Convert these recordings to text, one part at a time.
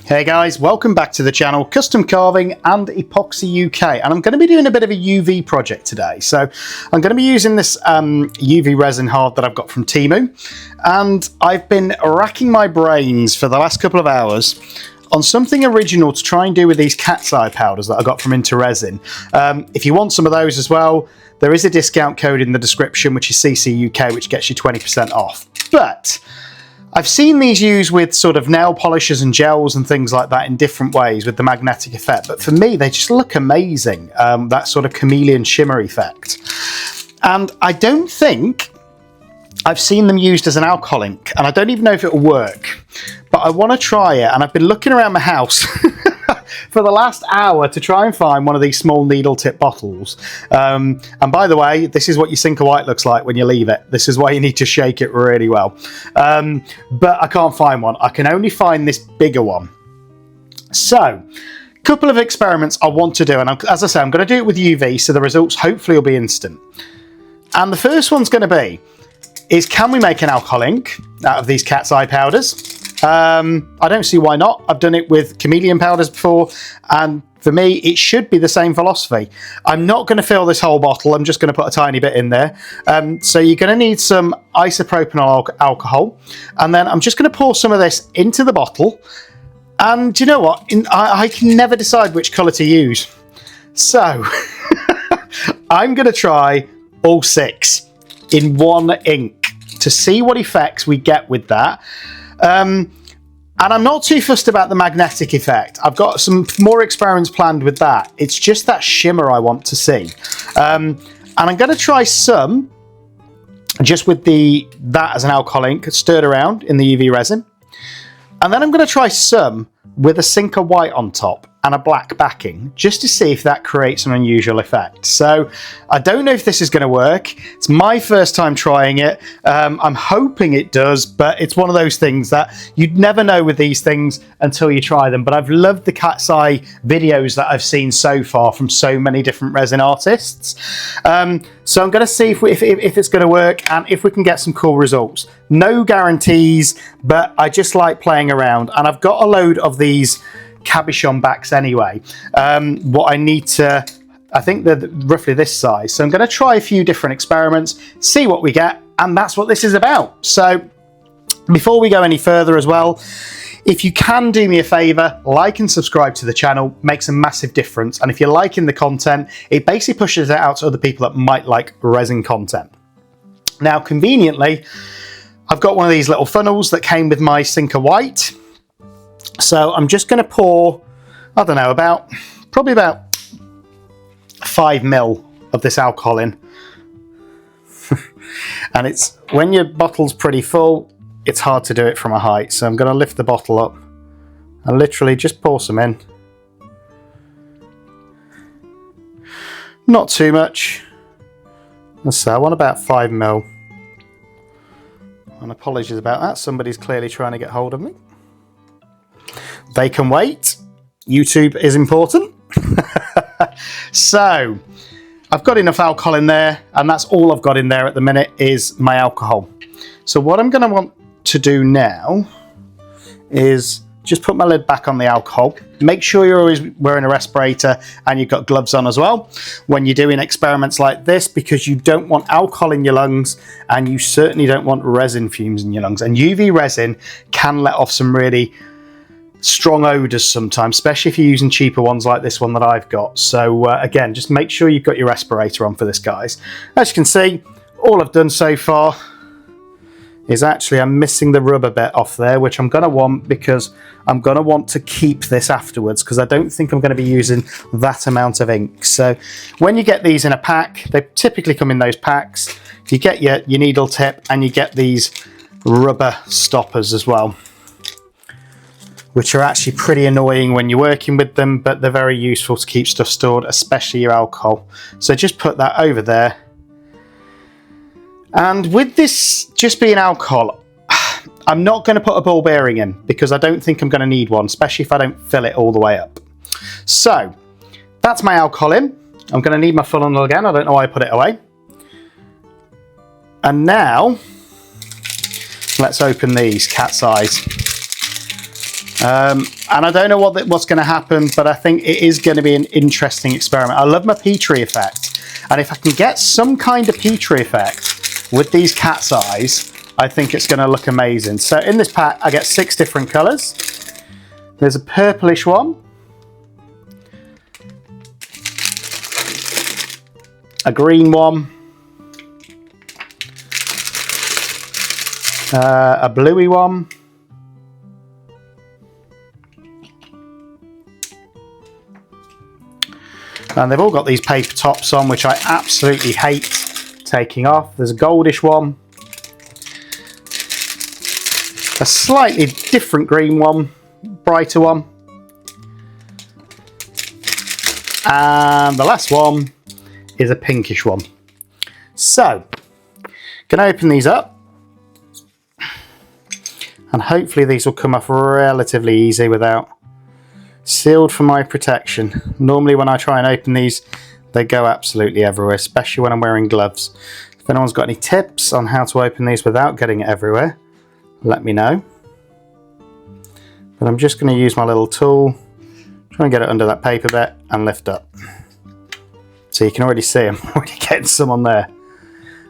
Hey guys, welcome back to the channel, Custom Carving and Epoxy UK, and I'm going to be doing a bit of a UV project today. So I'm going to be using this UV resin hard that I've got from Temu, and I've been racking my brains for the last couple of hours on something original to try and do with these cat's eye powders that I got from Resin. If you want some of those as well, there is a discount code in the description, which is ccukresin, which gets you 20% off. But I've seen these used with sort of nail polishes and gels and things like that in different ways with the magnetic effect, but for me they just look amazing, that sort of chameleon shimmer effect. And I don't think I've seen them used as an alcohol ink, and I don't even know if it'll work, but I want to try it. And I've been looking around my house for the last hour to try and find one of these small needle tip bottles. And by the way, this is what your Sinker White looks like when you leave it. This is why you need to shake it really well. But I can't find one. I can only find this bigger one. So, couple of experiments I want to do, and as I say, I'm going to do it with UV, so the results hopefully will be instant. And the first one's going to be, can we make an alcohol ink out of these cat's eye powders? I don't see why not. I've done it with chameleon powders before, and for me it should be the same philosophy. I'm not going to fill this whole bottle, I'm just going to put a tiny bit in there. So you're going to need some isopropanol alcohol, and then I'm just going to pour some of this into the bottle. And do you know what? I can never decide which colour to use. So I'm going to try all 6 in one ink to see what effects we get with that. And I'm not too fussed about the magnetic effect. I've got some more experiments planned with that. It's just that shimmer I want to see. And I'm going to try some just with that as an alcohol ink, stirred around in the UV resin. And then I'm going to try some with a Sinker White on top and a black backing, just to see if that creates an unusual effect. So I don't know if this is going to work. It's my first time trying it. I'm hoping it does, but it's one of those things that you'd never know with these things until you try them. But I've loved the cat's eye videos that I've seen so far from so many different resin artists. So I'm going to see if it's going to work and if we can get some cool results. No guarantees, but I just like playing around, and I've got a load of these cabochon backs anyway. What I need to, I think they're roughly this size, so I'm going to try a few different experiments, see what we get, and that's what this is about. So before we go any further as well, if you can do me a favour, like and subscribe to the channel, makes a massive difference. And if you're liking the content, it basically pushes it out to other people that might like resin content. Now, conveniently, I've got one of these little funnels that came with my Sinker White. So I'm just going to pour, I don't know, probably about 5 ml of this alcohol in. And it's, when your bottle's pretty full, it's hard to do it from a height. So I'm going to lift the bottle up and literally just pour some in. Not too much. So I want about 5 ml. And apologies about that. Somebody's clearly trying to get hold of me. They can wait. YouTube is important. So I've got enough alcohol in there, and that's all I've got in there at the minute is my alcohol. So what I'm going to want to do now is just put my lid back on the alcohol. Make sure you're always wearing a respirator and you've got gloves on as well when you're doing experiments like this, because you don't want alcohol in your lungs, and you certainly don't want resin fumes in your lungs. And UV resin can let off some really strong odours sometimes, especially if you're using cheaper ones like this one that I've got. So again, just make sure you've got your respirator on for this, guys. As you can see, all I've done so far is actually I'm missing the rubber bit off there, which I'm going to want because I'm going to want to keep this afterwards, because I don't think I'm going to be using that amount of ink. So when you get these in a pack, they typically come in those packs. You get your needle tip and you get these rubber stoppers as well, which are actually pretty annoying when you're working with them, but they're very useful to keep stuff stored, especially your alcohol. So just put that over there. And with this just being alcohol, I'm not going to put a ball bearing in because I don't think I'm going to need one, especially if I don't fill it all the way up. So that's my alcohol in. I'm going to need my funnel again. I don't know why I put it away. And now let's open these cat's eyes. And I don't know what's going to happen, but I think it is going to be an interesting experiment. I love my Petri effect, and if I can get some kind of Petri effect with these cat's eyes, I think it's going to look amazing. So in this pack, I get 6 different colours. There's a purplish one, a green one, a bluey one, and they've all got these paper tops on, which I absolutely hate taking off. There's a goldish one, a slightly different green one, brighter one, and the last one is a pinkish one. So, going to open these up, and hopefully these will come off relatively easy without sealed for my protection. Normally when I try and open these, they go absolutely everywhere, especially when I'm wearing gloves. If anyone's got any tips on how to open these without getting it everywhere, let me know. But I'm just going to use my little tool, try and get it under that paper bit and lift up. So you can already see I'm already getting some on there.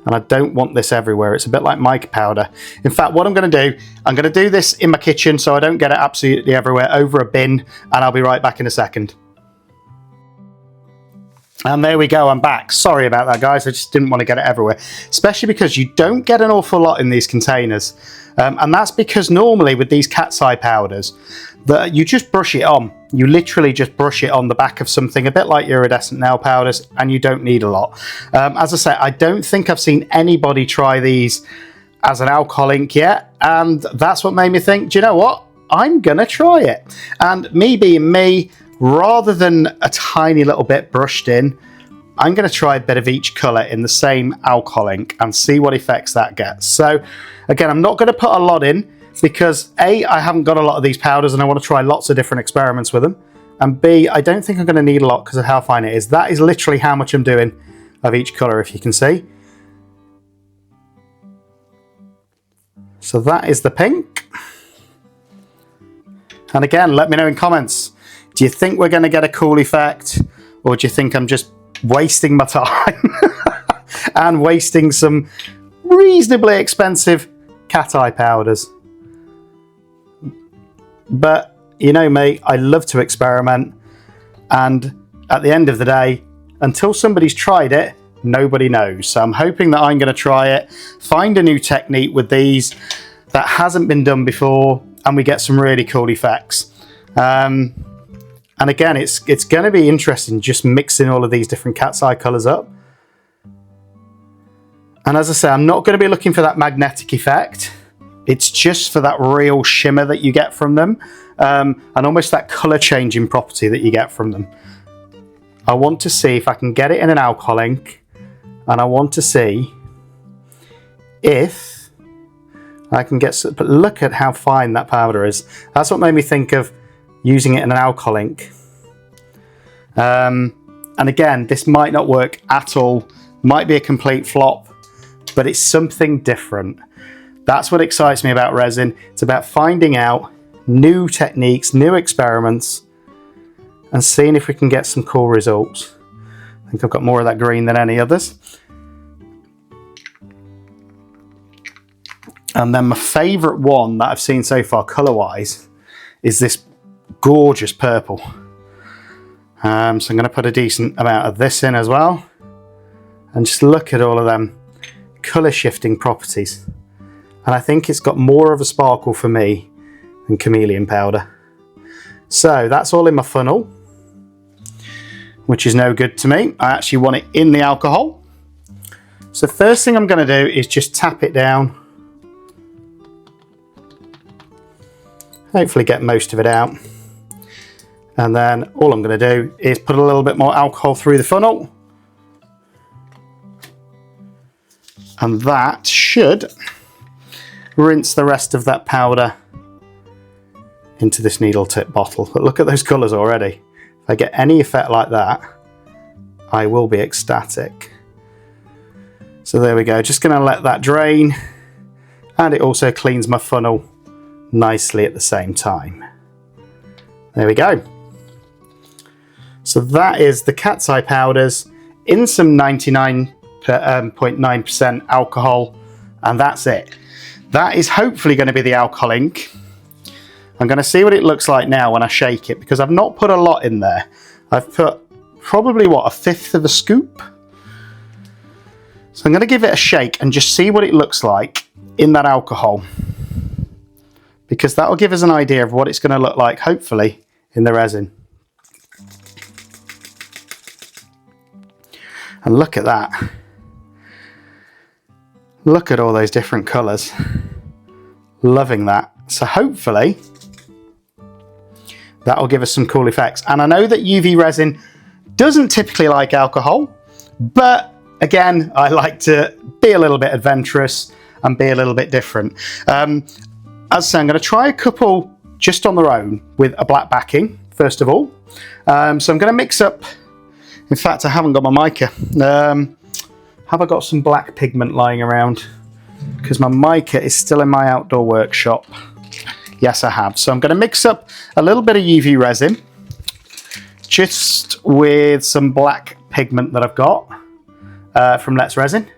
And I don't want this everywhere. It's a bit like mica powder. In fact, what I'm going to do, I'm going to do this in my kitchen so I don't get it absolutely everywhere, over a bin, and I'll be right back in a second. And there we go, I'm back. Sorry about that, guys. I just didn't want to get it everywhere, especially because you don't get an awful lot in these containers. And that's because normally with these cat's eye powders, you just brush it on. You literally just brush it on the back of something, a bit like iridescent nail powders, and you don't need a lot. As I say, I don't think I've seen anybody try these as an alcohol ink yet, and that's what made me think, do you know what? I'm gonna try it. And me being me, rather than a tiny little bit brushed in, I'm going to try a bit of each colour in the same alcohol ink and see what effects that gets. So again, I'm not going to put a lot in because A, I haven't got a lot of these powders and I want to try lots of different experiments with them, and B, I don't think I'm going to need a lot because of how fine it is. That is literally how much I'm doing of each colour, if you can see. So that is the pink. And again, let me know in comments, do you think we're going to get a cool effect, or do you think I'm just wasting my time and wasting some reasonably expensive cat eye powders? But you know me, I love to experiment, and at the end of the day, until somebody's tried it, nobody knows. So I'm hoping that I'm going to try it, find a new technique with these that hasn't been done before, and we get some really cool effects. And again, it's going to be interesting just mixing all of these different cat's eye colours up. And as I say, I'm not going to be looking for that magnetic effect. It's just for that real shimmer that you get from them, and almost that colour changing property that you get from them. I want to see if I can get it in an alcohol ink, and I want to see if I can get, but look at how fine that powder is. That's what made me think of using it in an alcohol ink. And again, this might not work at all, might be a complete flop, but it's something different. That's what excites me about resin. It's about finding out new techniques, new experiments, and seeing if we can get some cool results. I think I've got more of that green than any others. And then my favourite one that I've seen so far colour-wise is this gorgeous purple. So I'm going to put a decent amount of this in as well, and just look at all of them colour shifting properties. And I think it's got more of a sparkle for me than chameleon powder. So that's all in my funnel, which is no good to me. I actually want it in the alcohol. So first thing I'm going to do is just tap it down. Hopefully get most of it out. And then all I'm going to do is put a little bit more alcohol through the funnel. And that should rinse the rest of that powder into this needle tip bottle. But look at those colours already. If I get any effect like that, I will be ecstatic. So there we go, just going to let that drain, and it also cleans my funnel nicely at the same time. There we go. So that is the cat's eye powders in some 99.9% alcohol, and that's it. That is hopefully going to be the alcohol ink. I'm going to see what it looks like now when I shake it, because I've not put a lot in there. I've put probably, what, 1/5 of a scoop? So I'm going to give it a shake and just see what it looks like in that alcohol, because that will give us an idea of what it's going to look like, hopefully, in the resin. And look at that. Look at all those different colours. Loving that. So hopefully that will give us some cool effects. And I know that UV resin doesn't typically like alcohol, but again, I like to be a little bit adventurous and be a little bit different. As I say, I'm going to try a couple just on their own with a black backing, first of all. So I'm going to mix up, in fact, I haven't got my mica. Have I got some black pigment lying around? Because my mica is still in my outdoor workshop. Yes, I have. So I'm going to mix up a little bit of UV resin, just with some black pigment that I've got from Let's Resin.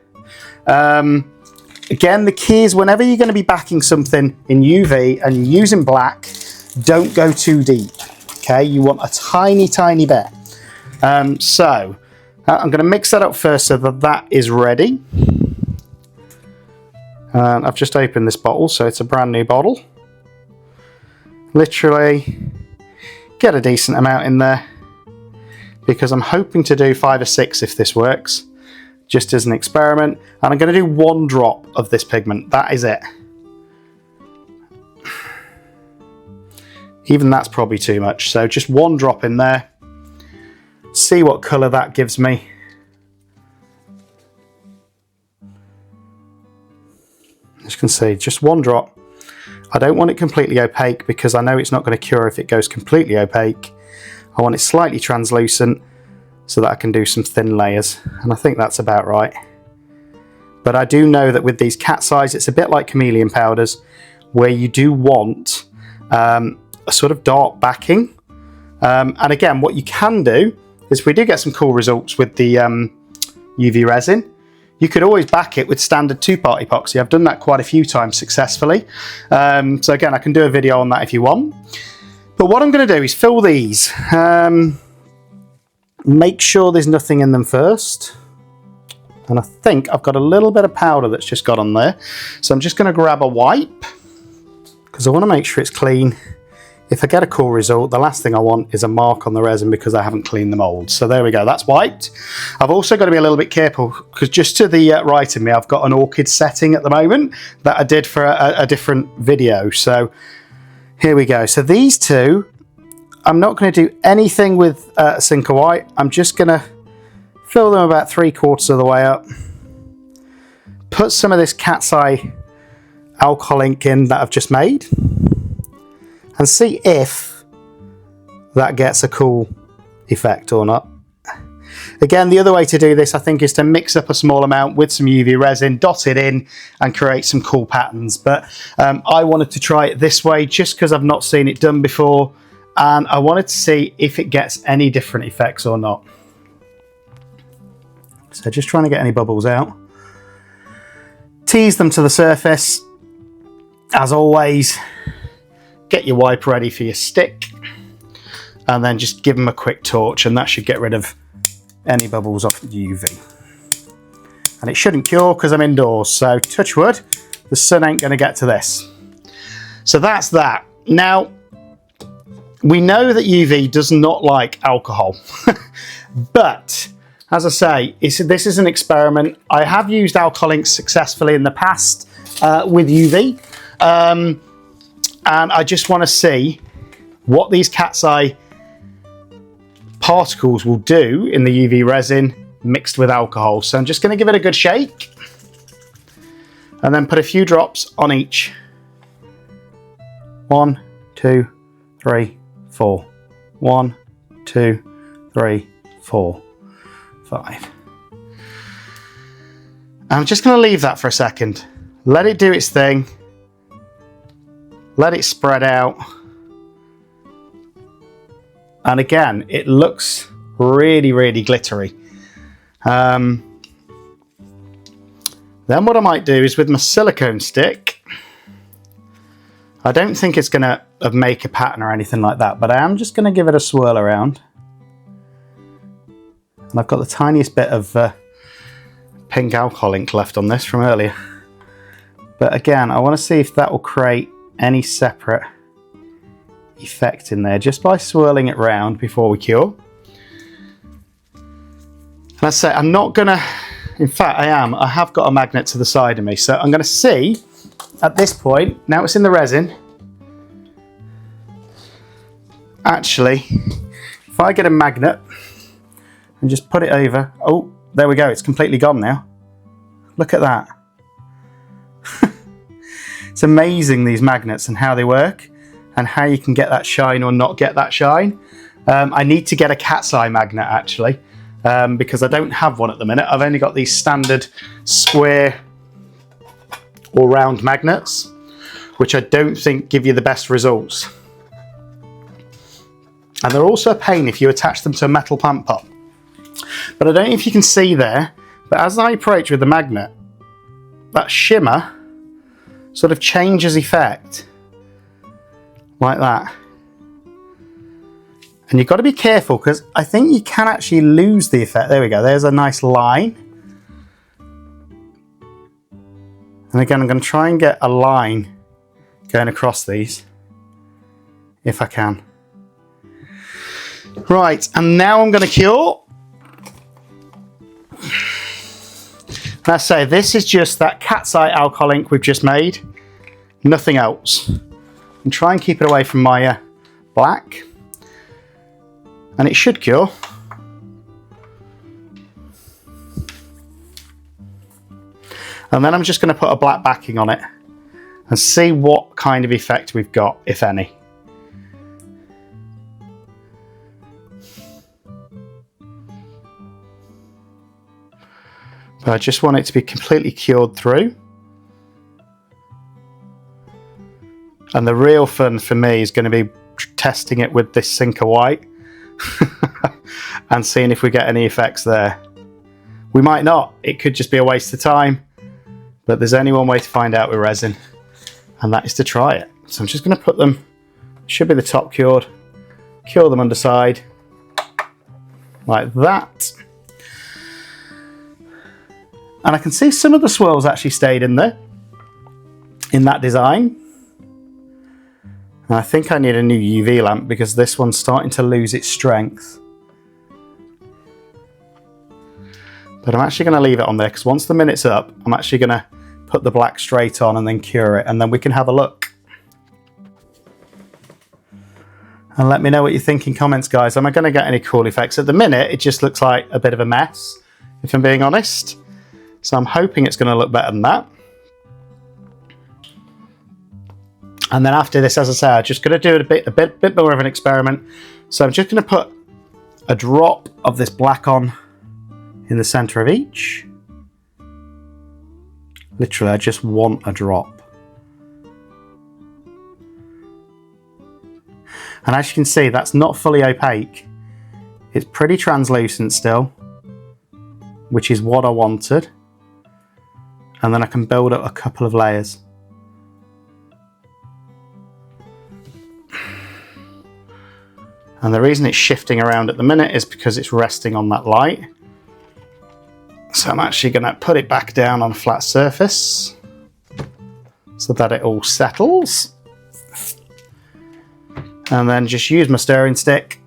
Again, the key is whenever you're going to be backing something in UV and you're using black, don't go too deep. Okay, you want a tiny, tiny bit. So I'm going to mix that up first so that that is ready. And I've just opened this bottle, so it's a brand new bottle. Literally get a decent amount in there, because I'm hoping to do 5 or 6 if this works, just as an experiment. And I'm going to do 1 drop of this pigment. That is it. Even that's probably too much, so just 1 drop in there. See what colour that gives me. As you can see, just 1 drop. I don't want it completely opaque, because I know it's not going to cure if it goes completely opaque. I want it slightly translucent so that I can do some thin layers, and I think that's about right. But I do know that with these cat's eyes, it's a bit like chameleon powders, where you do want a sort of dark backing. And again, what you can do is, if we do get some cool results with the UV resin, you could always back it with standard 2-part epoxy. I've done that quite a few times successfully. So again, I can do a video on that if you want. But what I'm going to do is fill these. Make sure there's nothing in them first. And I think I've got a little bit of powder that's just got on there. So I'm just going to grab a wipe, because I want to make sure it's clean. If I get a cool result, the last thing I want is a mark on the resin because I haven't cleaned the mould. So there we go, that's wiped. I've also got to be a little bit careful, because just to the right of me, I've got an orchid setting at the moment that I did for a different video. So here we go. So these two, I'm not going to do anything with Cinco White. I'm just going to fill them about 3/4 of the way up. Put some of this cat's eye alcohol ink in that I've just made, and see if that gets a cool effect or not. Again, the other way to do this, I think, is to mix up a small amount with some UV resin, dot it in, and create some cool patterns. But I wanted to try it this way just because I've not seen it done before, and I wanted to see if it gets any different effects or not. So just trying to get any bubbles out. Tease them to the surface. As always, get your wipe ready for your stick, and then just give them a quick torch, and that should get rid of any bubbles off the UV. And it shouldn't cure because I'm indoors, so touch wood, the sun ain't going to get to this. So that's that. Now, we know that UV does not like alcohol, but as I say, this is an experiment. I have used alcohol inks successfully in the past with UV. And I just want to see what these cat's eye particles will do in the UV resin mixed with alcohol. So I'm just going to give it a good shake, and then put a few drops on each. 1, 2, 3, 4. 1, 2, 3, 4, 5. I'm just going to leave that for a second. Let it do its thing. Let it spread out. And again, it looks really, really glittery. Then what I might do is with my silicone stick, I don't think it's going to make a pattern or anything like that, but I am just going to give it a swirl around. And I've got the tiniest bit of pink alcohol ink left on this from earlier. But again, I want to see if that will create any separate effect in there just by swirling it round before we cure. And I say I'm not gonna, in fact I have got a magnet to the side of me, so I'm gonna see at this point, now it's in the resin, actually if I get a magnet and just put it over, oh there we go, it's completely gone now. Look at that. It's amazing, these magnets and how they work and how you can get that shine or not get that shine. I need to get a cat's eye magnet actually, because I don't have one at the minute. I've only got these standard square or round magnets, which I don't think give you the best results. And they're also a pain if you attach them to a metal plant pot. But I don't know if you can see there, but as I approach with the magnet, that shimmer sort of changes effect like that. And you've got to be careful because I think you can actually lose the effect. There we go, there's a nice line. And again, I'm going to try and get a line going across these if I can. Right, and now I'm going to cure. And I say this is just that cat's eye alcohol ink we've just made, nothing else. And try and keep it away from my black, and it should cure. And then I'm just going to put a black backing on it and see what kind of effect we've got, if any. But I just want it to be completely cured through. And the real fun for me is going to be testing it with this Sinker White and seeing if we get any effects there. We might not. It could just be a waste of time. But there's only one way to find out with resin, and that is to try it. So I'm just going to put them, should be the top cured, cure them underside, like that. And I can see some of the swirls actually stayed in there, in that design. And I think I need a new UV lamp because this one's starting to lose its strength. But I'm actually going to leave it on there because once the minute's up, I'm actually going to put the black straight on and then cure it, and then we can have a look. And let me know what you think in comments, guys. Am I going to get any cool effects? At the minute, it just looks like a bit of a mess, if I'm being honest. So I'm hoping it's going to look better than that. And then after this, as I say, I'm just going to do a bit more of an experiment. So I'm just going to put a drop of this black on in the center of each. Literally, I just want a drop. And as you can see, that's not fully opaque. It's pretty translucent still, which is what I wanted. And then I can build up a couple of layers. And the reason it's shifting around at the minute is because it's resting on that light. So I'm actually going to put it back down on a flat surface so that it all settles. And then just use my stirring stick,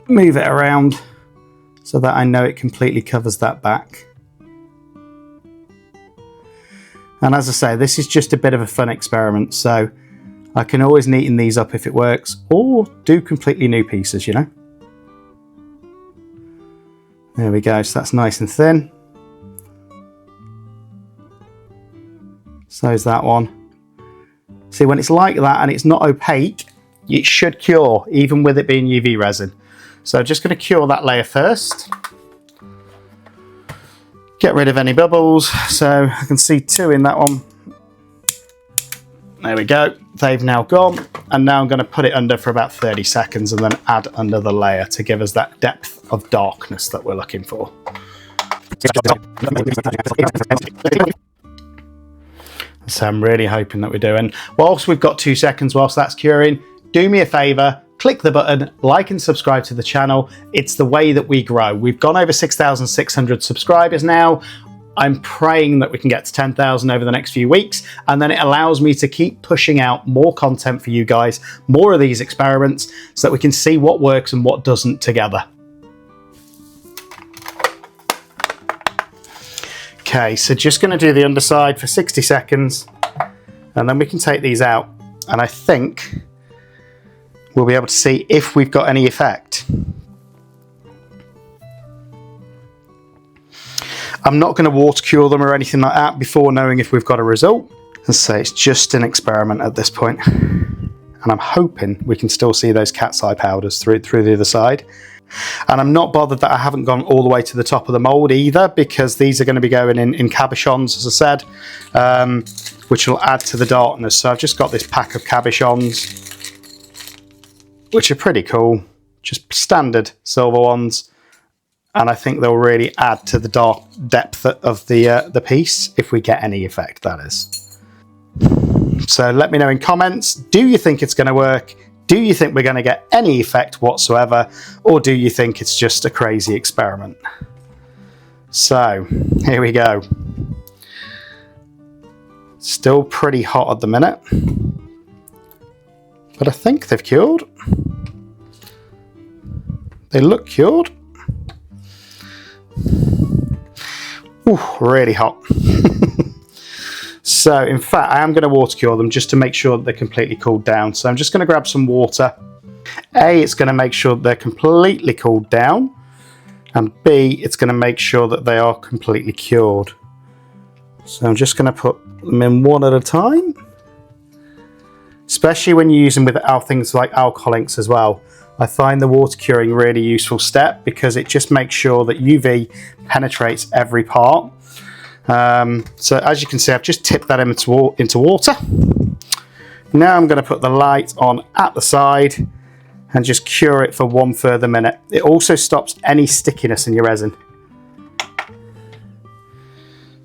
move it around so that I know it completely covers that back. And as I say, this is just a bit of a fun experiment, so I can always neaten these up if it works, or do completely new pieces, you know. There we go, so that's nice and thin. So is that one. See, when it's like that and it's not opaque, it should cure, even with it being UV resin. So I'm just going to cure that layer first. Get rid of any bubbles. So I can see 2 in that one. There we go. they've now gone, and now I'm going to put it under for about 30 seconds and then add another layer to give us that depth of darkness that we're looking for. So I'm really hoping that we do. And whilst we've got 2 seconds whilst that's curing, do me a favour, click the button, like and subscribe to the channel. It's the way that we grow. We've gone over 6,600 subscribers now. I'm praying that we can get to 10,000 over the next few weeks, and then it allows me to keep pushing out more content for you guys, more of these experiments, so that we can see what works and what doesn't together. Okay, so just going to do the underside for 60 seconds, and then we can take these out, and I think we'll be able to see if we've got any effect. I'm not going to water cure them or anything like that before knowing if we've got a result. As I say, it's just an experiment at this point. And I'm hoping we can still see those cat's eye powders through the other side. And I'm not bothered that I haven't gone all the way to the top of the mould either, because these are going to be going in cabochons, as I said, which will add to the darkness. So I've just got this pack of cabochons, which are pretty cool, just standard silver ones. And I think they'll really add to the dark depth of the piece, if we get any effect, that is. So let me know in comments, do you think it's going to work? Do you think we're going to get any effect whatsoever? Or do you think it's just a crazy experiment? So, here we go. Still pretty hot at the minute. But I think they've cured. They look cured. Ooh, really hot. So in fact, I am going to water cure them just to make sure that they're completely cooled down. So I'm just going to grab some water. A, it's going to make sure they're completely cooled down, and B, it's going to make sure that they are completely cured. So I'm just going to put them in one at a time, especially when you use them with things like alcohol inks as well. I find the water curing really useful step because it just makes sure that UV penetrates every part. So as you can see, I've just tipped that into water. Now I'm going to put the light on at the side and just cure it for 1 further minute. It also stops any stickiness in your resin.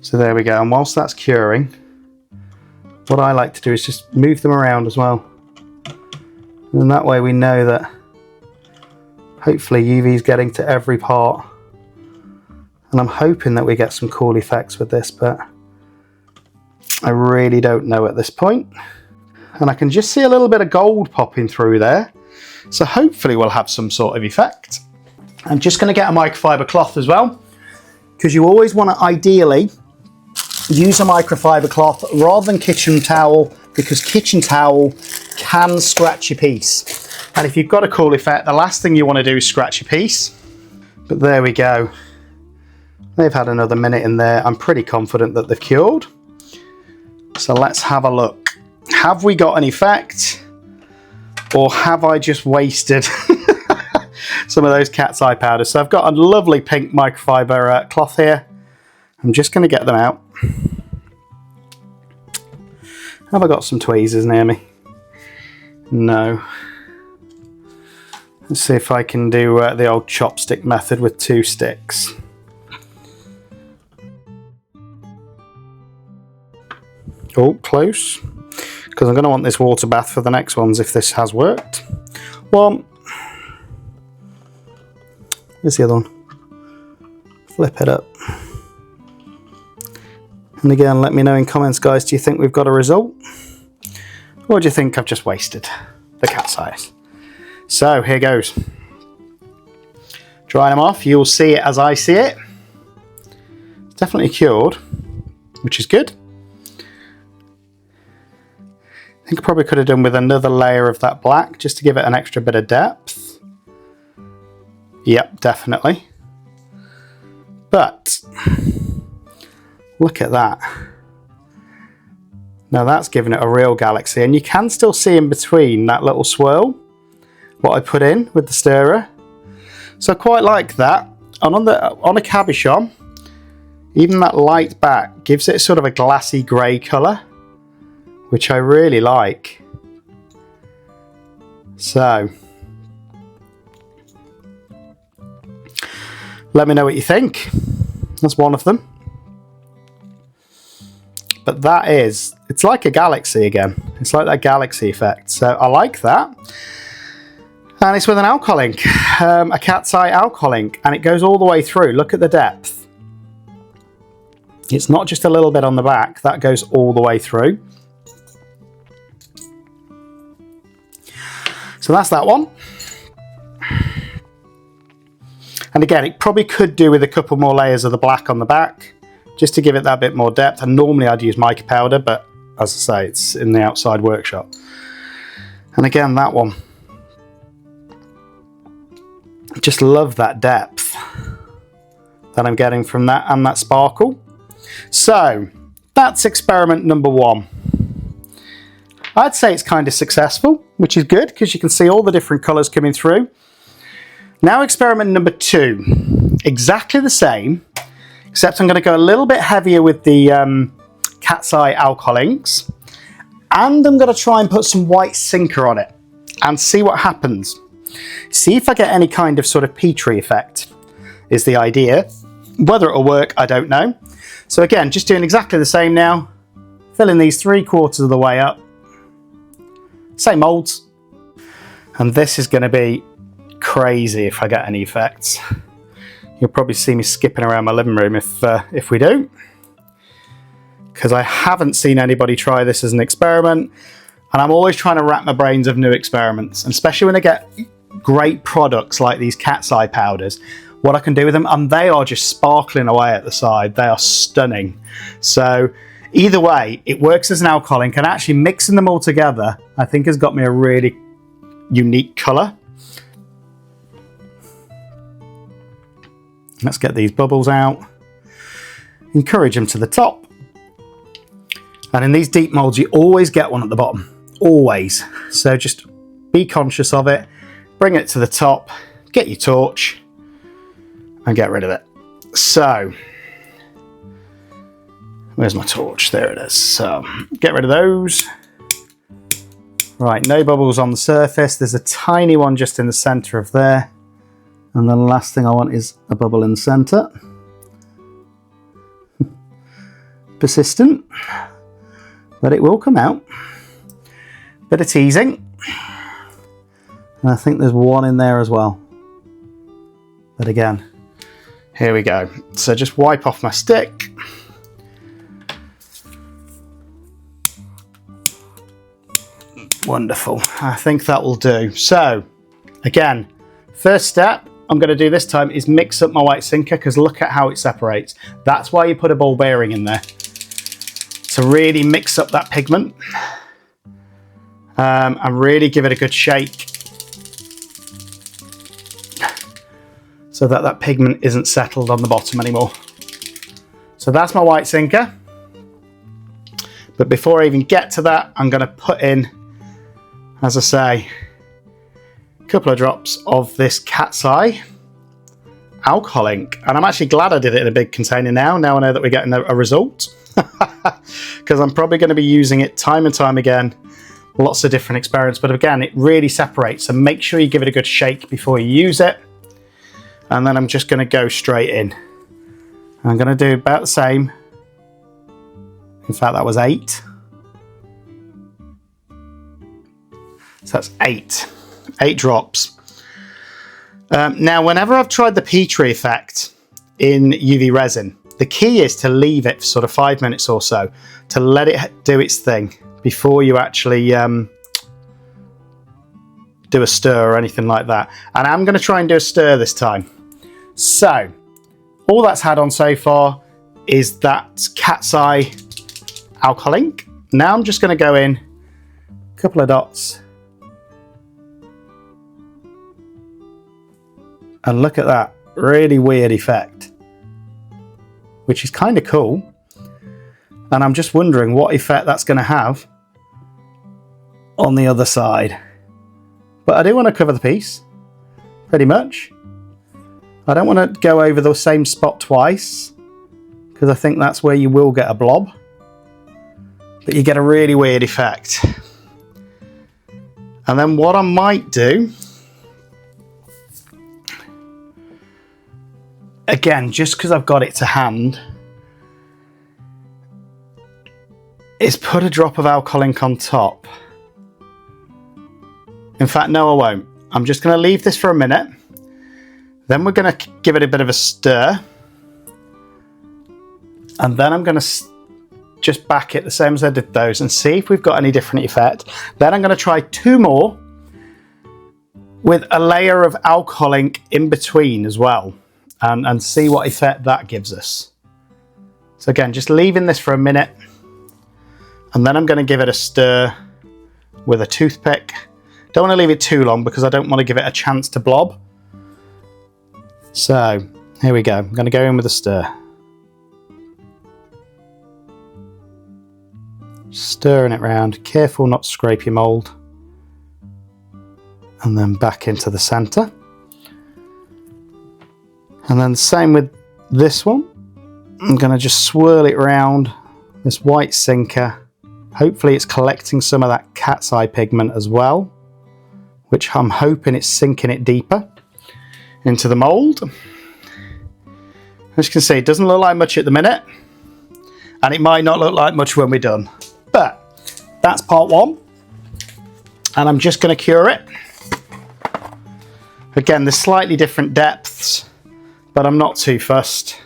So there we go. And whilst that's curing, what I like to do is just move them around as well. And that way we know that hopefully UV is getting to every part. And I'm hoping that we get some cool effects with this, but I really don't know at this point. And I can just see a little bit of gold popping through there. So hopefully we'll have some sort of effect. I'm just going to get a microfiber cloth as well, because you always want to ideally use a microfiber cloth rather than kitchen towel, because kitchen towel can scratch your piece. And if you've got a cool effect, the last thing you want to do is scratch your piece. But there we go. They've had another minute in there. I'm pretty confident that they've cured. So let's have a look. Have we got an effect? Or have I just wasted some of those cat's eye powders? So I've got a lovely pink microfiber cloth here. I'm just going to get them out. Have I got some tweezers near me? No. Let's see if I can do the old chopstick method with 2 sticks. Oh, close. Because I'm going to want this water bath for the next ones if this has worked. 1. Here's the other one. Flip it up. And again, let me know in comments, guys, do you think we've got a result? Or do you think I've just wasted the cat's eyes? So, here goes. Drying them off, you'll see it as I see it. It's definitely cured, which is good. I think I probably could have done with another layer of that black just to give it an extra bit of depth. Yep, definitely. But look at that. Now that's giving it a real galaxy, and you can still see in between that little swirl what I put in with the stirrer. So I quite like that. And on a cabochon, even that light back gives it sort of a glassy grey colour, which I really like. So let me know what you think. That's one of them. But that is, it's like a galaxy again. It's like that galaxy effect. So I like that. And it's with an alcohol ink, a cat's eye alcohol ink, and it goes all the way through. Look at the depth. It's not just a little bit on the back, that goes all the way through. So that's that one. And again, it probably could do with a couple more layers of the black on the back, just to give it that bit more depth. And normally I'd use mica powder, but as I say, it's in the outside workshop. And again, that one. Just love that depth that I'm getting from that and that sparkle. So that's experiment number one. I'd say it's kind of successful, which is good because you can see all the different colours coming through. Now experiment number two, exactly the same, except I'm going to go a little bit heavier with the cat's eye alcohol inks, and I'm going to try and put some white sinker on it and see what happens. See if I get any kind of sort of Petri effect is the idea. Whether it'll work, I don't know. So again, just doing exactly the same now, filling these 3/4 of the way up. Same molds. And this is going to be crazy if I get any effects. You'll probably see me skipping around my living room if we do. Because I haven't seen anybody try this as an experiment. And I'm always trying to rack my brains of new experiments. And especially when I get great products like these cat's eye powders, what I can do with them, and they are just sparkling away at the side. They are stunning. So either way, it works as an alcohol ink, and actually mixing them all together, I think has got me a really unique colour. Let's get these bubbles out. Encourage them to the top. And in these deep moulds, you always get one at the bottom. Always. So just be conscious of it. Bring it to the top. Get your torch. And get rid of it. So, where's my torch? There it is. So, get rid of those. Right, no bubbles on the surface. There's a tiny one just in the centre of there. And the last thing I want is a bubble in the centre. Persistent. But it will come out. Bit of teasing. And I think there's one in there as well. But again, here we go. So just wipe off my stick. Wonderful. I think that will do. So again, first step I'm going to do this time is mix up my white sinker, because look at how it separates. That's why you put a ball bearing in there, to really mix up that pigment and really give it a good shake so that that pigment isn't settled on the bottom anymore. So that's my white sinker. But before I even get to that, I'm going to put in, as I say, a couple of drops of this cat's eye alcohol ink. And I'm actually glad I did it in a big container now. Now I know that we're getting a result. Because I'm probably going to be using it time and time again. Lots of different experiments. But again, it really separates. So make sure you give it a good shake before you use it. And then I'm just going to go straight in. I'm going to do about the same. In fact, that was 8. So that's 8 drops. Now, whenever I've tried the Petri effect in UV resin, the key is to leave it for sort of 5 minutes or so, to let it do its thing before you actually do a stir or anything like that. And I'm going to try and do a stir this time. So, all that's had on so far is that cat's eye alcohol ink. Now I'm just going to go in a couple of dots. And look at that really weird effect, which is kind of cool. And I'm just wondering what effect that's going to have on the other side. But I do want to cover the piece, pretty much. I don't want to go over the same spot twice, because I think that's where you will get a blob. But you get a really weird effect. And then what I might do, again, just because I've got it to hand, is put a drop of alcohol ink on top. In fact, no, I won't. I'm just going to leave this for a minute. Then we're going to give it a bit of a stir. And then I'm going to just back it the same as I did those and see if we've got any different effect. Then I'm going to try 2 more with a layer of alcohol ink in between as well, and see what effect that gives us. So again, just leaving this for a minute, and then I'm going to give it a stir with a toothpick. Don't want to leave it too long because I don't want to give it a chance to blob. So here we go. I'm going to go in with a stir. Stirring it round, careful not to scrape your mould. And then back into the centre. And then the same with this one. I'm going to just swirl it round this white sinker. Hopefully it's collecting some of that cat's eye pigment as well, which I'm hoping it's sinking it deeper into the mould. As you can see, it doesn't look like much at the minute, and it might not look like much when we're done. But that's part 1, and I'm just going to cure it. Again, there's slightly different depths, but I'm not too fussed.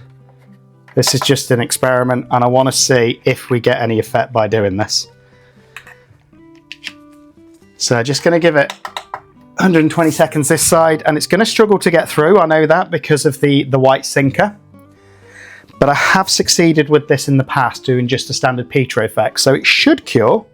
This is just an experiment, and I want to see if we get any effect by doing this. So just going to give it 120 seconds this side, and it's going to struggle to get through. I know that because of the white sinker. But I have succeeded with this in the past doing just a standard Petri effect, so it should cure.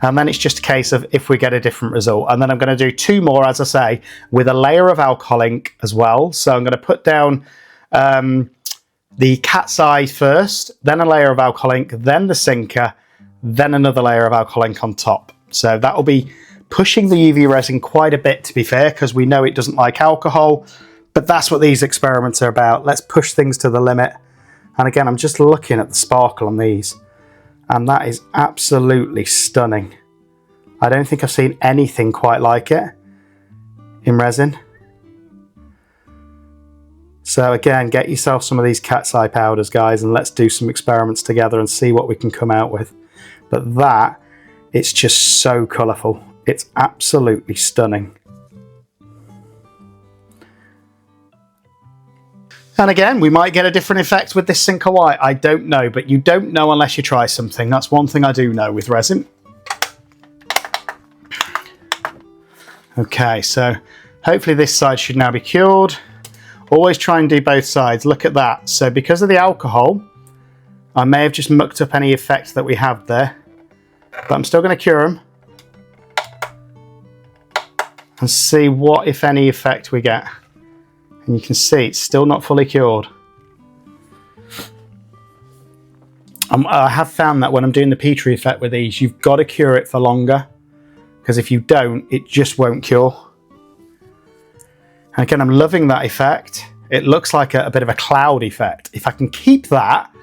And then it's just a case of if we get a different result. And then I'm going to do 2 more, as I say, with a layer of alcohol ink as well. So I'm going to put down the cat's eye first, then a layer of alcohol ink, then the sinker, then another layer of alcohol ink on top. So that will be pushing the UV resin quite a bit, to be fair, because we know it doesn't like alcohol. But that's what these experiments are about. Let's push things to the limit. And again, I'm just looking at the sparkle on these, and that is absolutely stunning. I don't think I've seen anything quite like it in resin. So again, get yourself some of these cat's eye powders, guys, and let's do some experiments together and see what we can come out with. But that, it's just so colourful. It's absolutely stunning. And again, we might get a different effect with this Cinco White. I don't know, but you don't know unless you try something. That's one thing I do know with resin. Okay, so hopefully this side should now be cured. Always try and do both sides. Look at that. So because of the alcohol, I may have just mucked up any effect that we have there. But I'm still going to cure them and see what, if any, effect we get. And you can see it's still not fully cured. I have found that when I'm doing the Petri effect with these, you've got to cure it for longer, because if you don't, it just won't cure. And again, I'm loving that effect. It looks like a bit of a cloud effect. If I can keep that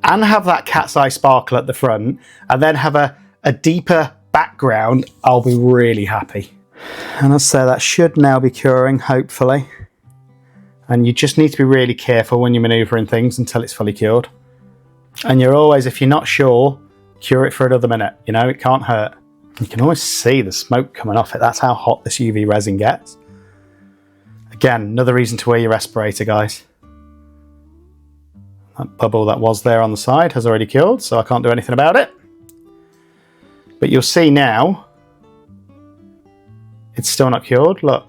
and have that cat's eye sparkle at the front, and then have a deeper background, I'll be really happy. And I'll say that should now be curing, hopefully. And you just need to be really careful when you're manoeuvring things until it's fully cured. And you're always, if you're not sure, cure it for another minute. You know, it can't hurt. You can always see the smoke coming off it. That's how hot this UV resin gets. Again, another reason to wear your respirator, guys. That bubble that was there on the side has already cured, so I can't do anything about it. But you'll see now, it's still not cured, look.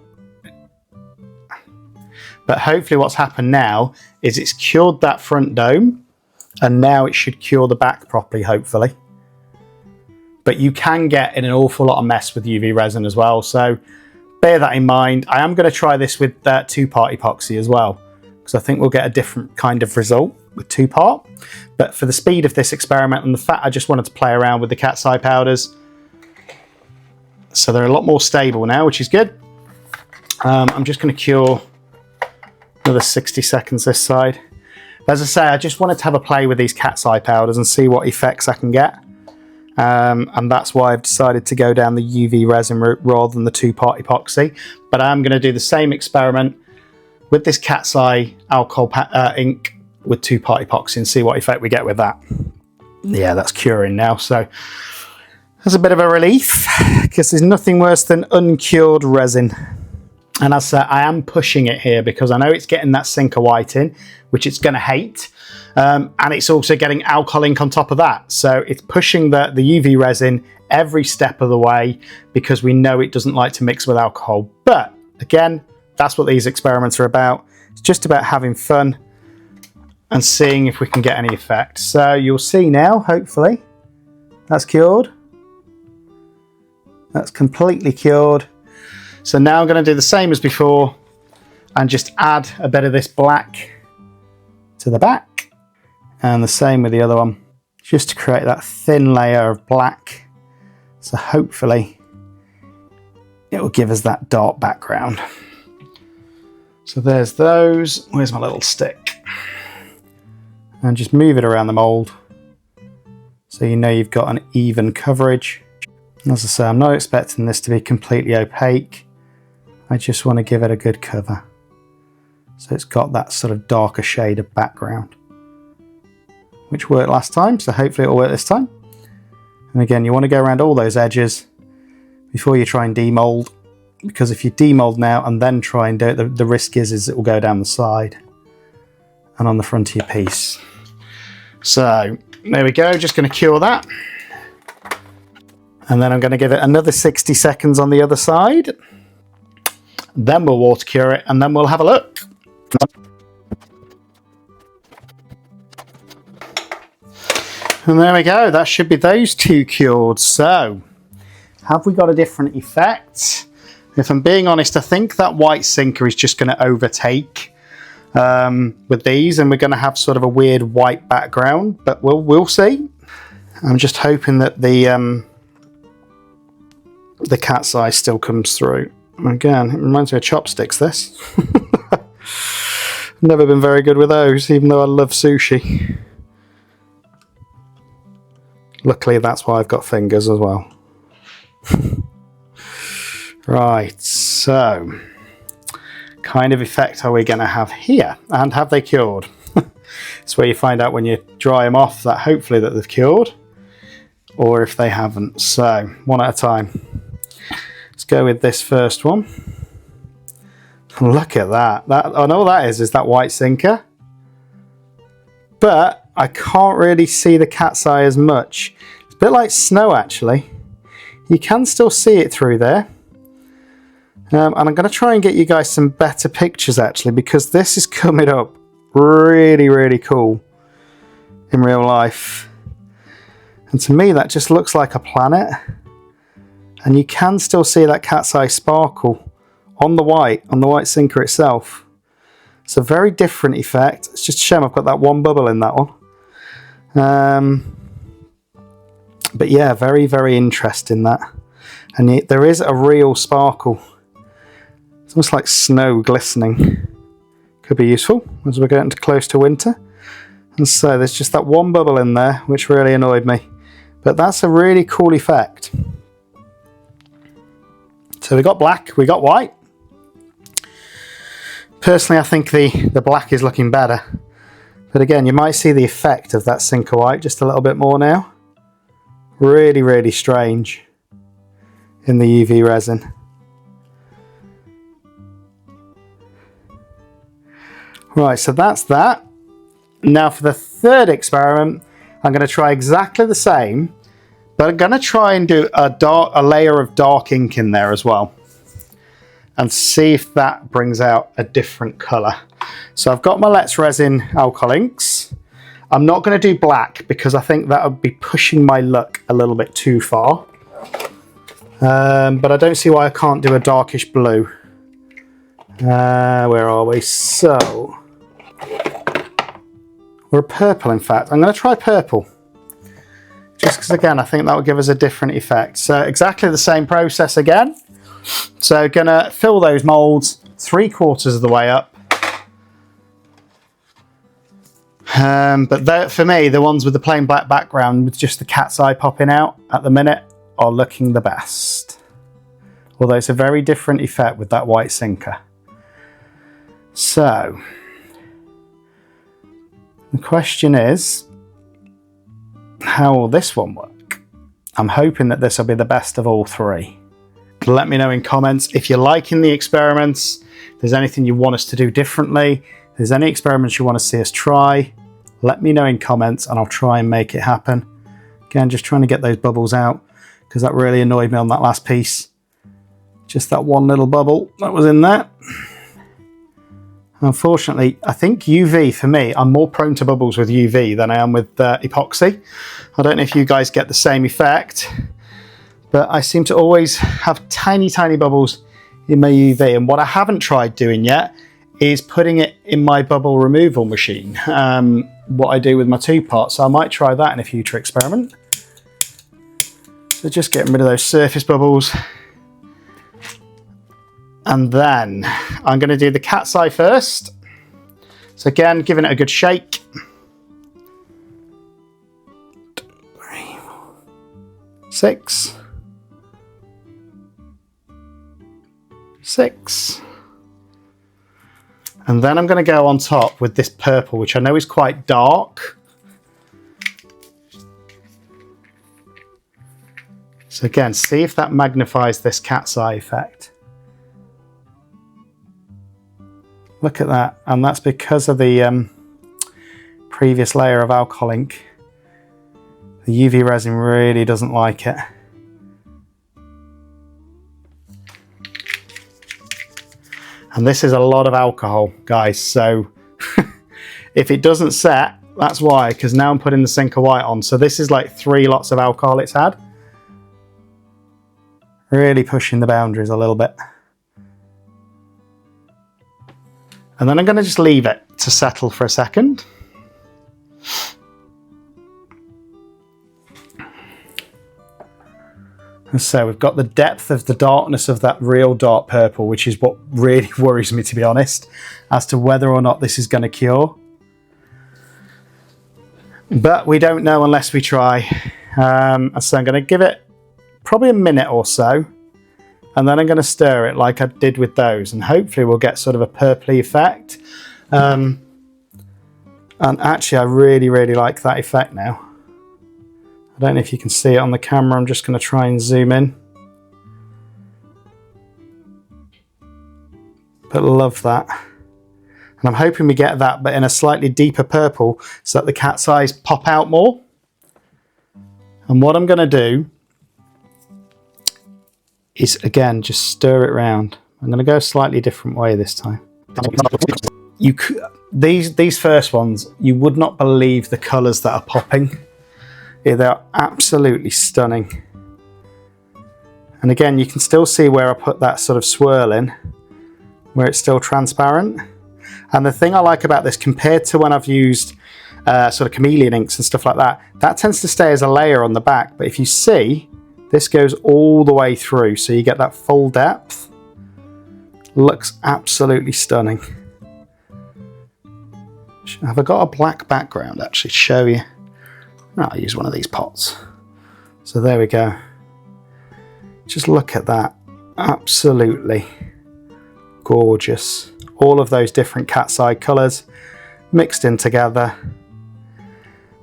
But hopefully what's happened now is it's cured that front dome, and now it should cure the back properly, hopefully. But you can get in an awful lot of mess with UV resin as well, so bear that in mind. I am going to try this with 2-part epoxy as well, because I think we'll get a different kind of result with 2-part. But for the speed of this experiment and the fact I just wanted to play around with the cat's eye powders, so they're a lot more stable now, which is good. I'm just going to cure another 60 seconds this side. As I say, I just wanted to have a play with these cat's eye powders and see what effects I can get. and that's why I've decided to go down the UV resin route rather than the two-part epoxy. But I'm going to do the same experiment with this cat's eye alcohol ink with two-part epoxy and see what effect we get with that. Yeah, that's curing now, so that's a bit of a relief because there's nothing worse than uncured resin. And as I said, I am pushing it here because I know it's getting that sinker white in, which it's going to hate. And it's also getting alcohol ink on top of that. So it's pushing the UV resin every step of the way because we know it doesn't like to mix with alcohol. But again, that's what these experiments are about. It's just about having fun and seeing if we can get any effect. So you'll see now, hopefully, that's cured. That's completely cured. So now I'm going to do the same as before and just add a bit of this black to the back, and the same with the other one, just to create that thin layer of black. So hopefully it will give us that dark background. So there's those. Where's my little stick? And just move it around the mold so you know you've got an even coverage. As I say, I'm not expecting this to be completely opaque. I just want to give it a good cover. So it's got that sort of darker shade of background, which worked last time, so hopefully it'll work this time. And again, you want to go around all those edges before you try and demold, because if you demold now and then try and do it, the risk is it will go down the side and on the front of your piece. So there we go, just going to cure that. And then I'm going to give it another 60 seconds on the other side. Then we'll water cure it and then we'll have a look. And there we go, that should be those two cured. So, have we got a different effect? If I'm being honest, I think that white sinker is just going to overtake with these, and we're going to have sort of a weird white background, but we'll see. I'm just hoping that the cat's eye still comes through. Again, it reminds me of chopsticks, this. Never been very good with those, even though I love sushi. Luckily, that's why I've got fingers as well. Right, so kind of effect are we going to have here? And have they cured? It's where you find out when you dry them off that hopefully that they've cured, or if they haven't. So, one at a time. Let's go with this first one. Look at that. I know what that is that white sinker. But I can't really see the cat's eye as much. It's a bit like snow, actually. You can still see it through there. And I'm going to try and get you guys some better pictures, actually, because this is coming up really, really cool in real life. And to me, that just looks like a planet. And you can still see that cat's eye sparkle on the white sinker itself. It's a very different effect. It's just a shame I've got that one bubble in that one. But yeah, very, very interesting that. And there is a real sparkle. It's almost like snow glistening. Could be useful as we're getting close to winter. And so there's just that one bubble in there, which really annoyed me. But that's a really cool effect. So we got black, we got white. Personally, I think the black is looking better. But again, you might see the effect of that sinker white just a little bit more now. Really, really strange in the UV resin. Right, so that's that. Now for the third experiment, I'm going to try exactly the same, but I'm going to try and do a layer of dark ink in there as well, and see if that brings out a different colour. So I've got my Let's Resin alcohol inks. I'm not going to do black because I think that would be pushing my luck a little bit too far. But I don't see why I can't do a darkish blue. Where are we? So, or a purple, in fact. I'm going to try purple. Just because, again, I think that will give us a different effect. So exactly the same process again. So going to fill those molds 3/4 of the way up. But for me, the ones with the plain black background with just the cat's eye popping out at the minute are looking the best. Although it's a very different effect with that white sinker. So, the question is, how will this one work? I'm hoping that this will be the best of all three. Let me know in comments if you're liking the experiments, if there's anything you want us to do differently, if there's any experiments you want to see us try. Let me know in comments and I'll try and make it happen. Again, just trying to get those bubbles out because that really annoyed me on that last piece. Just that one little bubble that was in there. Unfortunately, I think UV for me, I'm more prone to bubbles with UV than I am with epoxy. I don't know if you guys get the same effect, but I seem to always have tiny, tiny bubbles in my UV. And what I haven't tried doing yet is putting it in my bubble removal machine, what I do with my 2-pot. So I might try that in a future experiment. So just getting rid of those surface bubbles. And then I'm going to do the cat's eye first. So again, giving it a good shake. 3, 6, 6. And then I'm going to go on top with this purple, which I know is quite dark. So again, see if that magnifies this cat's eye effect. Look at that, and that's because of the previous layer of alcohol ink. The UV resin really doesn't like it. And this is a lot of alcohol, guys, so if it doesn't set, that's why, because now I'm putting the sinker white on. So this is like 3 lots of alcohol it's had. Really pushing the boundaries a little bit. And then I'm going to just leave it to settle for a second. And so we've got the depth of the darkness of that real dark purple, which is what really worries me, to be honest, as to whether or not this is going to cure. But we don't know unless we try. So I'm going to give it probably a minute or so. And then I'm going to stir it like I did with those, and hopefully we'll get sort of a purpley effect. And actually I really, really like that effect now. I don't know if you can see it on the camera. I'm just going to try and zoom in. But love that. And I'm hoping we get that, but in a slightly deeper purple so that the cat's eyes pop out more. And what I'm going to do is, again, just stir it around. I'm going to go a slightly different way this time. These first ones, you would not believe the colours that are popping. Yeah, they're absolutely stunning. And again, you can still see where I put that sort of swirl in, where it's still transparent. And the thing I like about this, compared to when I've used sort of chameleon inks and stuff like that, that tends to stay as a layer on the back. But if you see, this goes all the way through, so you get that full depth. Looks absolutely stunning. Have I got a black background actually to show you? No, I'll use one of these pots. So there we go. Just look at that. Absolutely gorgeous. All of those different cat's eye colours mixed in together.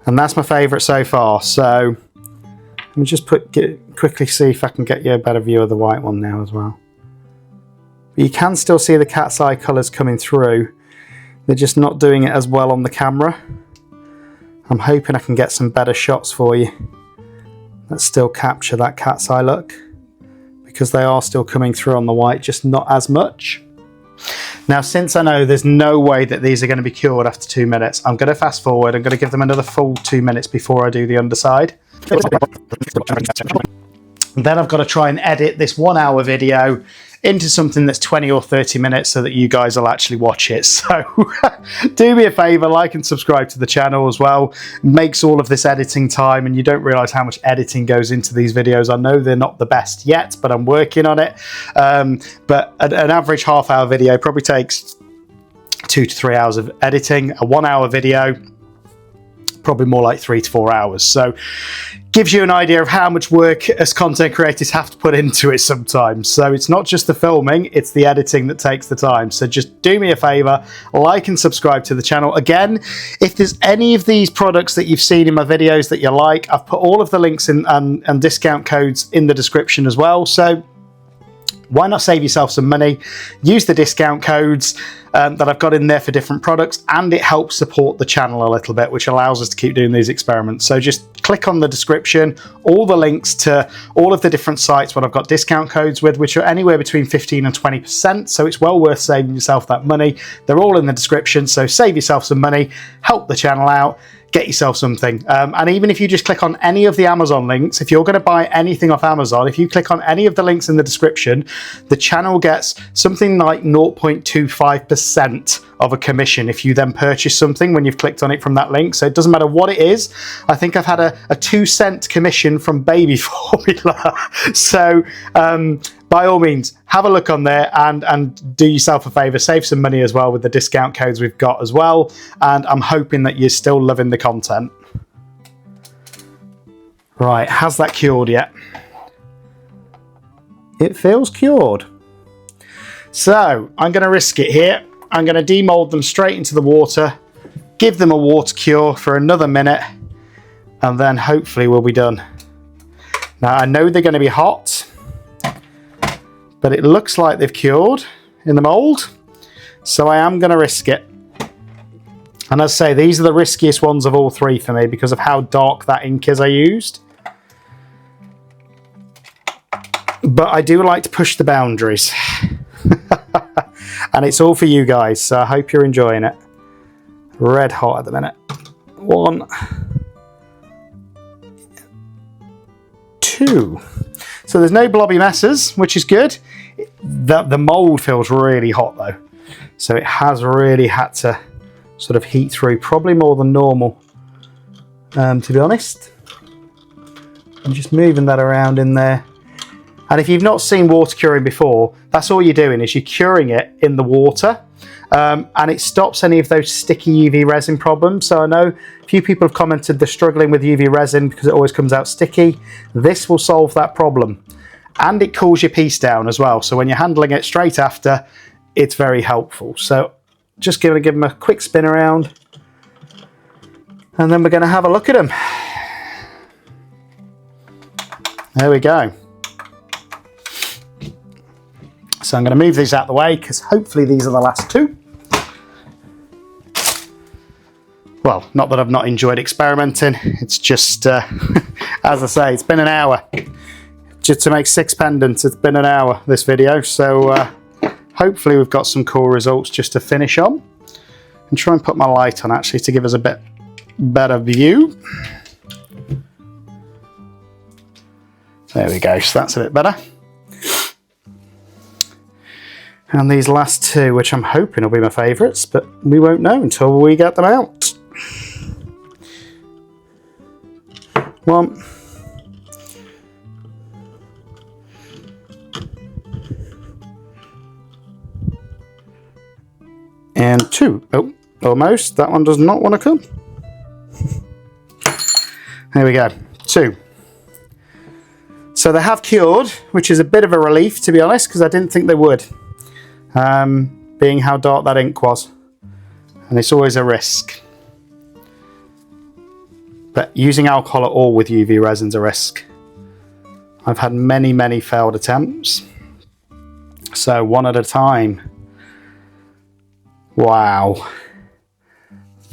And that's my favourite so far. So let me just quickly see if I can get you a better view of the white one now as well. But you can still see the cat's eye colours coming through. They're just not doing it as well on the camera. I'm hoping I can get some better shots for you that still capture that cat's eye look, because they are still coming through on the white, just not as much. Now, since I know there's no way that these are going to be cured after 2 minutes, I'm going to fast forward. I'm going to give them another full 2 minutes before I do the underside. And then I've got to try and edit this 1 hour video into something that's 20 or 30 minutes so that you guys will actually watch it. So do me a favor, like and subscribe to the channel as well. It makes all of this editing time, and you don't realize how much editing goes into these videos. I know they're not the best yet, but I'm working on it. But an average half-hour video probably takes 2 to 3 hours of editing. A 1 hour video probably more like 3 to 4 hours. So gives you an idea of how much work as content creators have to put into it sometimes. So it's not just the filming, it's the editing that takes the time. So just do me a favor, like and subscribe to the channel. Again, if there's any of these products that you've seen in my videos that you like, I've put all of the links in, and discount codes in the description as well. So why not save yourself some money? Use the discount codes that I've got in there for different products, and it helps support the channel a little bit, which allows us to keep doing these experiments. So just click on the description, all the links to all of the different sites what I've got discount codes with, which are anywhere between 15 and 20%. So it's well worth saving yourself that money. They're all in the description. So save yourself some money, help the channel out, get yourself something. And even if you just click on any of the Amazon links, if you're going to buy anything off Amazon, if you click on any of the links in the description, the channel gets something like 0.25% of a commission if you then purchase something when you've clicked on it from that link. So it doesn't matter what it is. I think I've had a 2-cent commission from baby formula. So by all means, have a look on there and do yourself a favor, save some money as well with the discount codes we've got as well. And I'm hoping that you're still loving the content. Right, has that cured yet? It feels cured. So I'm going to risk it here. I'm going to demold them straight into the water, give them a water cure for another minute, and then hopefully we'll be done. Now I know they're going to be hot, but it looks like they've cured in the mold, so I am going to risk it. And as I say, these are the riskiest ones of all three for me because of how dark that ink is I used. But I do like to push the boundaries. And it's all for you guys, so I hope you're enjoying it. Red hot at the minute. 1, 2. So there's no blobby messes, which is good. The mold feels really hot though. So it has really had to sort of heat through, probably more than normal, to be honest. I'm just moving that around in there. And if you've not seen water curing before, that's all you're doing is you're curing it in the water, and it stops any of those sticky UV resin problems. So I know a few people have commented they're struggling with UV resin because it always comes out sticky. This will solve that problem, and it cools your piece down as well. So when you're handling it straight after, it's very helpful. So just going to give them a quick spin around, and then we're going to have a look at them. There we go. So I'm going to move these out of the way because hopefully these are the last two. Well, not that I've not enjoyed experimenting. It's just, as I say, it's been an hour. Just to make 6 pendants, it's been an hour, this video. So hopefully we've got some cool results just to finish on. And try and put my light on actually to give us a bit better view. There we go, so that's a bit better. And these last two, which I'm hoping will be my favourites, but we won't know until we get them out. 1. And 2. Oh, almost. That one does not want to come. There we go. 2. So they have cured, which is a bit of a relief, to be honest, because I didn't think they would. Being how dark that ink was, and it's always a risk, but using alcohol at all with UV resin's a risk. I've had many failed attempts, so one at a time. Wow,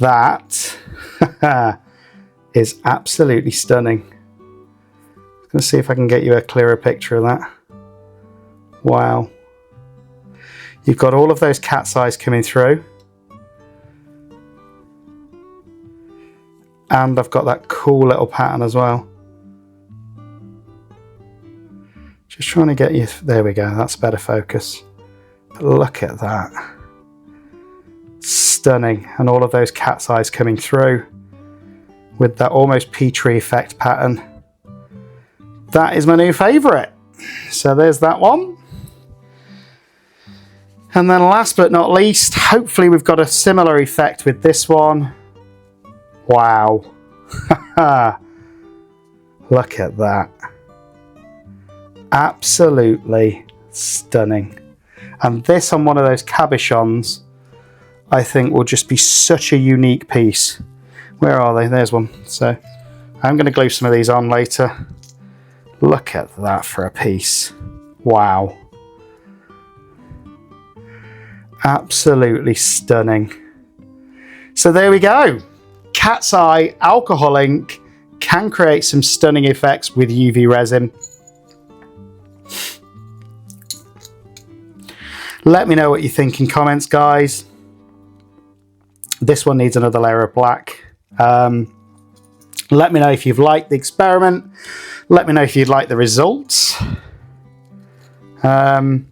that is absolutely stunning. I'm going to see if I can get you a clearer picture of that. Wow. You've got all of those cat's eyes coming through. And I've got that cool little pattern as well. Just trying to get you, there we go, that's better focus. But look at that. Stunning. And all of those cat's eyes coming through with that almost Petri effect pattern. That is my new favourite. So there's that one. And then last but not least, hopefully we've got a similar effect with this one. Wow. Look at that. Absolutely stunning. And this on one of those cabochons, I think will just be such a unique piece. Where are they? There's one. So I'm going to glue some of these on later. Look at that for a piece. Wow. Absolutely stunning. So there we go. Cat's eye alcohol ink can create some stunning effects with UV resin. Let me know what you think in comments, guys. This one needs another layer of black. Let me know if you've liked the experiment. Let me know if you'd like the results. But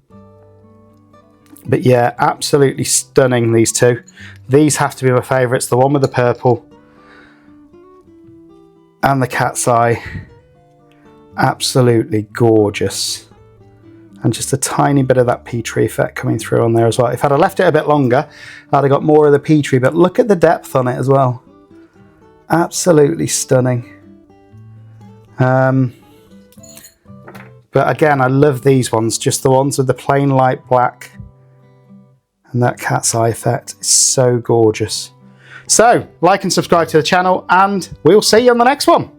yeah, absolutely stunning, these two. These have to be my favourites. The one with the purple and the cat's eye. Absolutely gorgeous. And just a tiny bit of that Petrie effect coming through on there as well. If I'd have left it a bit longer, I'd have got more of the Petrie, but look at the depth on it as well. Absolutely stunning. But again, I love these ones, just the ones with the plain light black and that cat's eye effect. It's so gorgeous. So, like and subscribe to the channel, and we'll see you on the next one.